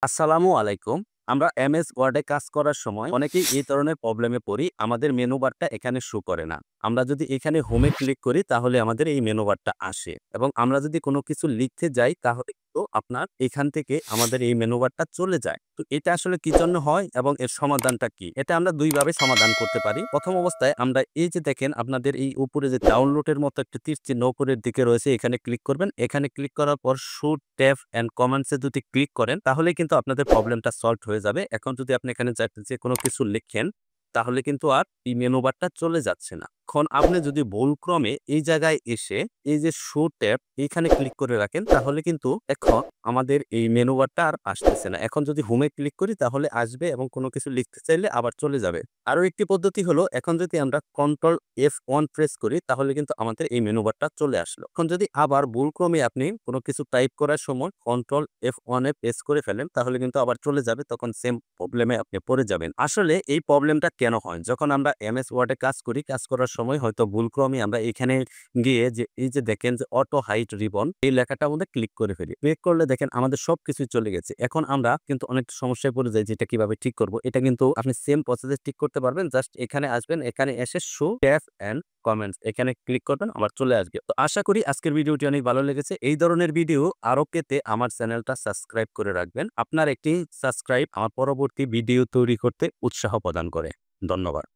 আসসালামু আলাইকুম। আমরা এমএস ওয়ার্ডে কাজ করার সময় অনেকেই এই ধরনের প্রবলেমে পড়ি। আমাদের মেনু বারটা এখানে শো করে না। আমরা যদি এখানে হোমে ক্লিক করি তাহলে আমাদের এই মেনু বারটা আসে এবং আমরা যদি কোনো কিছু লিখতে যাই তাহলে কিন্তু আপনার এখান থেকে আমাদের এই মেনু বারটা চলে যায়। তো এটা আসলে কি জন্য হয় এবং এর সমাধানটা কি? এটা আমরা ২ ভাবে সমাধান করতে পারি। প্রথম অবস্থায় আমরা এই যে দেখেন আপনাদের এই উপরে যে ডাউনলোডের মতো একটা তীর চিহ্ন উপরের দিকে রয়েছে এখানে ক্লিক করবেন। এখানে ক্লিক করার পর শো ট্যাব অ্যান্ড কমেন্টস এ যদি ক্লিক করেন তাহলেই কিন্তু আপনাদের প্রবলেমটা সলভড হয়ে যাবে। এখন যদি আপনি এখানে যেকোনো কিছু লিখেন তাহলে কিন্তু আর এই মেনু বারটা চলে যাচ্ছে না। এখন আপনি যদি ভুলক্রমে এই জায়গায় এসে এই যে শো ট্যাব এইখানে ক্লিক করে রাখেন তাহলে কিন্তু এখন আমাদের এই মেনু বারটা আর আসতেছে না। এখন যদি হোমে ক্লিক করি তাহলে আসবে এবং কোনো কিছু লিখতে চাইলে আবার চলে যাবে। আরো একটি পদ্ধতি হলো এখন যদি আমরা কন্ট্রোল F1 প্রেস করি তাহলে কিন্তু আমাদের এই মেনু বারটা চলে আসলো। এখন যদি আবার ভুলক্রমে আপনি কোনো কিছু টাইপ করার সময় কন্ট্রোল F1 এ প্রেস করে ফেলেন তাহলে কিন্তু আবার চলে যাবে। তখন সেম প্রবলেমে আপনি পড়ে যাবেন। আসলে এই প্রবলেমটা কেন হয়? যখন আমরা এমএস ওয়ার্ডে কাজ করি, কাজ করার সময় হয়তো ভুলক্রমে আমরা এখানে গিয়ে যে এই যে দেখেন যে অটো হাইড রিবন এই লেখাটার মধ্যে ক্লিক করে ফেলি। ক্লিক করলে দেখেন আমাদের সবকিছুই চলে গেছে। এখন আমরা কিন্তু অনেক সমস্যায় পড়ে যাই যে এটা কিভাবে ঠিক করব। এটা কিন্তু আপনি সেম প্রসেস এ ঠিক করতে পারবেন। জাস্ট এখানে আসবেন, এখানে এসে শো ট্যাব অ্যান্ড কমেন্টস এখানে ক্লিক করবেন, আবার চলে আসবে। তো আশা করি আজকের ভিডিওটি অনেক ভালো লেগেছে। এই ধরনের ভিডিও আরো পেতে আমার চ্যানেলটা সাবস্ক্রাইব করে রাখবেন। আপনার একটি সাবস্ক্রাইব আমার পরবর্তী ভিডিও তৈরি করতে উৎসাহ প্রদান করে। ধন্যবাদ।